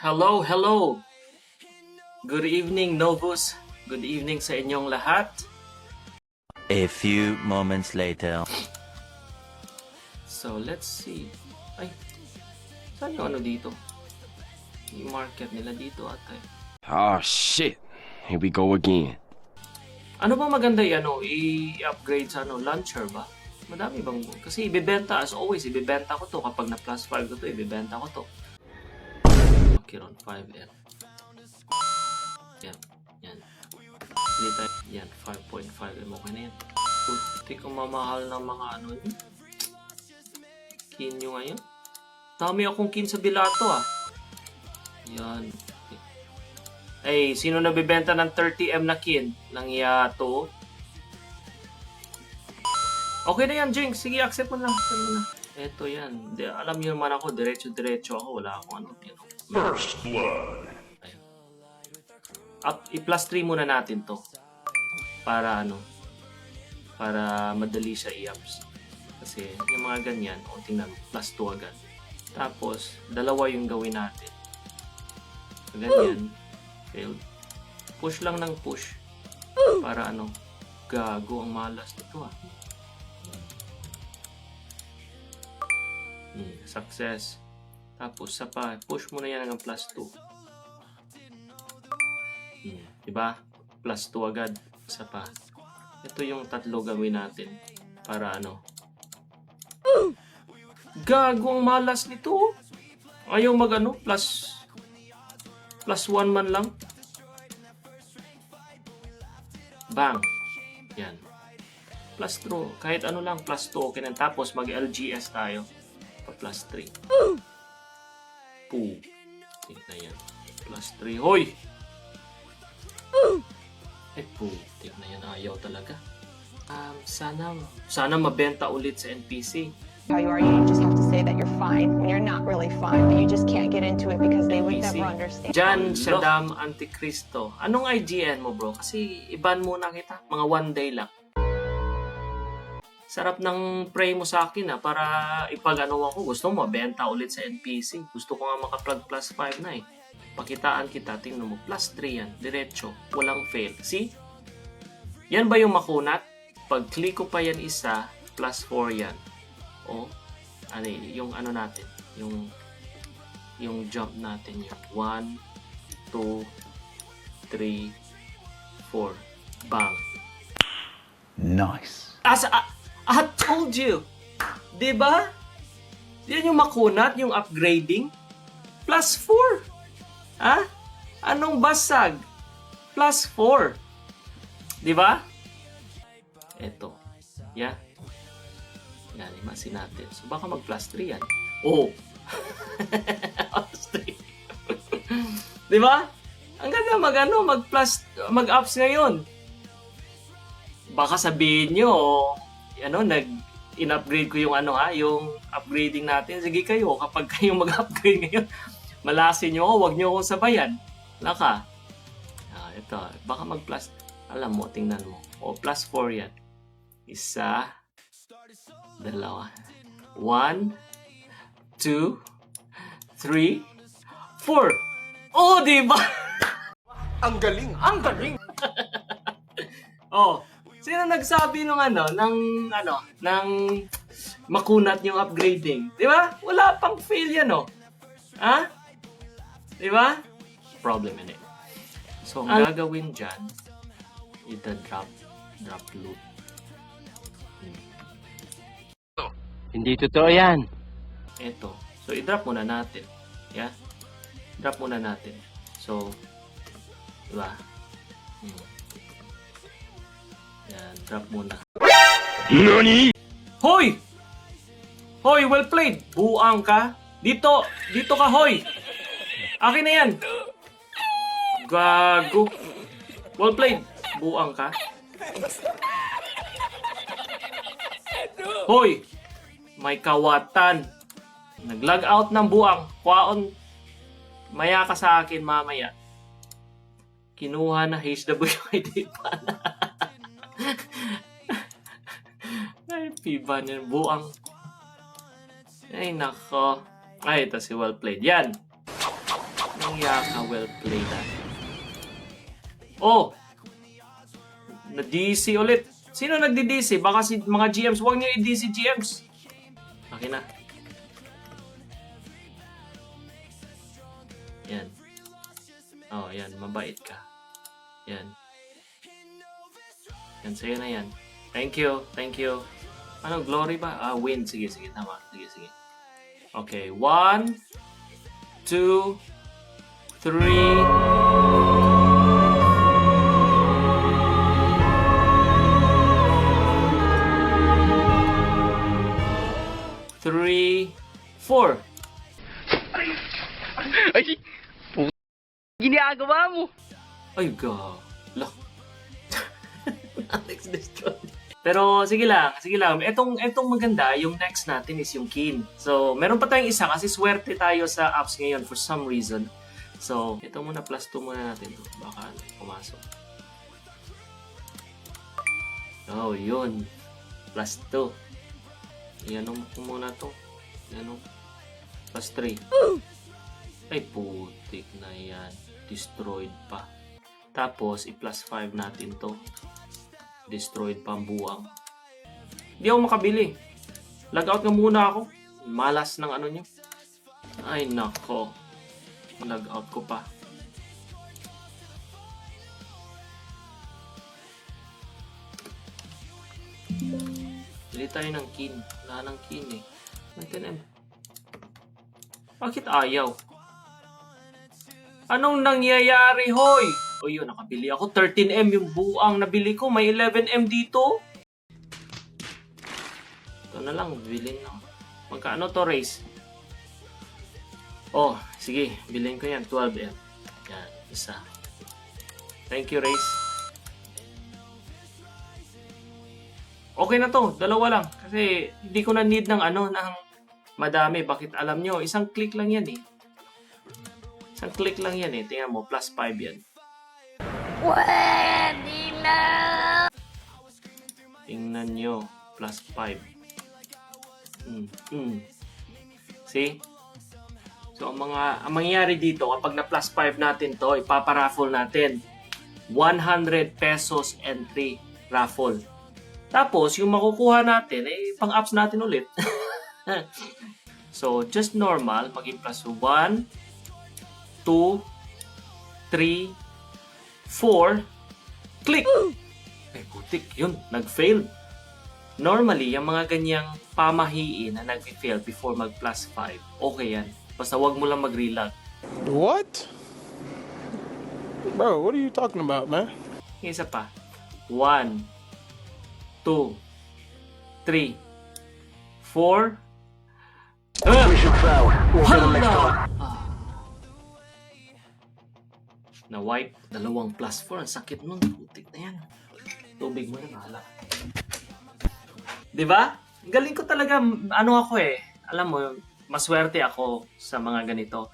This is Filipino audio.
Hello, hello! Good evening, Novus. Good evening sa inyong lahat. A few moments later. So, let's see. Ay, saan yung ano dito? Yung market nila dito ata. Oh shit. Here we go again. Ano ba maganda i-upgrade sa launcher ba? Madami bang? Kasi ibebenta, as always, ibebenta ko to. Kapag na plus 5 ko to, ibebenta ko to. Kiron 5M. Yan. Yan. Yan. 5.5M. Okay na yan. Puti kong mamahal ng mga kin nyo ngayon. Dami akong kin sa bilato Yan. Ay, sino nabibenta ng 30M na kin? Nang yato. Okay na yan, Jinx. Sige, accept mo na. Eto yan. Alam niyo naman ako, diretso-diretso ako. Wala akong First blood. I-plus 3 muna natin to. Para para madali siya i-ups. Kasi yung mga ganyan, tingnan, plus 2 agad. Tapos, dalawa yung gawin natin. Ganyan. Failed. Push lang ng push. Para gago ang malas nito Success. Tapos push mo na yan hanggang plus 2. Diba? Plus 2 agad. Isa pa. Ito yung tatlo gawin natin. Para gago ang malas nito. Ayaw plus 1 man lang. Bang. Yan. Plus 2. Kahit lang, plus 2. Okay na. Tapos mag-LGS tayo. Pa plus 3. Poo. Tignan yan. Plus 3. Hoy! Tignan yan. Ayaw talaga. Sana mabenta ulit sa NPC. How you are, you just have to say that you're fine when you're not really fine, but you just can't get into it because they would never understand. Jan Shaddam Anticristo. Anong IGN mo, bro? Kasi iban muna kita. Mga 1 day lang. Sarap ng pray mo sa akin para ako. Gusto mo mabenta ulit sa NPC. Gusto ko nga maka-plug plus 5 na Pakitaan kita. Tingnan mo. Plus 3 yan. Diretso. Walang fail. See? Yan ba yung makunat? Pag click ko pa yan isa, plus 4 yan. Yung natin. Yung jump natin yan. 1, 2, 3, 4. Bang. Nice. I told you. Diba? Yan yung makunat, yung upgrading. Plus 4. Anong basag? Plus 4. Diba? Eto. Yeah. Yan, imasin natin. So, baka mag plus 3 yan. Plus 3. Diba? Ang ganda mag-ups ngayon. Baka sabihin nyo, in-upgrade ko yung yung upgrading natin. Sige kayo, kapag kayo mag-upgrade ngayon, malasin nyo ako, huwag nyo akong sabayan. Laka. Ito, baka mag-plus, alam mo, tingnan mo. Plus 4 yan. Isa, dalawa. 1, 2, 3, 4. Diba? Ang galing! Ang galing! Sino nagsabi ng makunat yung upgrading? Di ba? Wala pang fail yan, Di ba? Problem in it. So, ang gagawin dyan, drop loot. Hindi totoo yan. Ito. So, i-drop muna natin. Yeah? Drop muna natin. So, diba? Yan, drop muna. NANI?! Hoy! Hoy, well played! Buang ka! Dito ka, hoy! Akin na yan! Gago! Well played! Buang ka! Hoy! May kawatan! Nag-log out ng buang. Kwaon. Maya ka sa akin mamaya. Kinuha na HWID pa na. Ay, piba niyan. Buang. Ay, nako. Ay, ito si well played. Yan. Ang yaka, well played ah. Oh! Na-DC ulit. Sino nagdi-DC? Baka si mga GMs. Huwag niyo i-DC GMs. Akin na. Yan. Oh, yan. Mabait ka. Yan. Yan, sa'yo na yan. Thank you. Thank you. Ano, glory ba? Ah, win. Sige, sige. Tama. Sige, sige. Okay. 1, 2, 3. 3, 4. Ay! Ginagawa mo! Ay, God. Look. Alex destroyed. Pero sige lang, sige lang. Etong maganda, yung next natin is yung kin. So, meron pa tayong isa kasi swerte tayo sa apps ngayon for some reason. So, ito muna, plus 2 muna natin to. Baka pumasok. Oh, yun. Plus 2. Iyanong ko muna to. Iyanong. Plus 3. Ay, putik na yan. Destroyed pa. Tapos, i-plus 5 natin to. Destroyed pa ang buwang. Hindi ako makabili. Log-out nga muna ako. Malas ng ano nyo. Ay, nako. Log-out ko pa. Bili tayo ng kin. Wala ng kin eh. 10M. Bakit ayaw? Anong nangyayari, hoy? O yun, nakabili ako. 13M yung buang nabili ko. May 11M dito. Ito na lang, bilhin na. Magkano to, Race? Oh, sige. Bilhin ko yan. 12M. Yan, isa. Thank you, Race. Okay na to. Dalawa lang. Kasi hindi ko na need ng ano, ng madami. Bakit alam nyo? Isang click lang yan eh. Isang click lang yan eh. Tingnan mo, plus 5 yan. Pwede na! Tingnan nyo, plus 5. See? So, ang mangyayari dito, kapag na plus 5 natin to, ipaparaffle natin. 100 pesos entry raffle. Tapos, yung makukuha natin, pang-ups natin ulit. So, just normal, maging plus 1, 2, 3, 4, click! Ay, putik, yun, nag-fail. Normally, yung mga ganyang pamahiin na nag-fail before mag-plus 5, okay yan. Basta wag mo lang mag-relog. What? Bro, what are you talking about, man? Isa pa. 1, 2, 3, 4. Hala! Na-wipe. 2 plus 4. Ang sakit nun. Putik na yan. Tubig mo na, mahala. Diba? Galing ko talaga. Ano ako eh. Alam mo, maswerte ako sa mga ganito.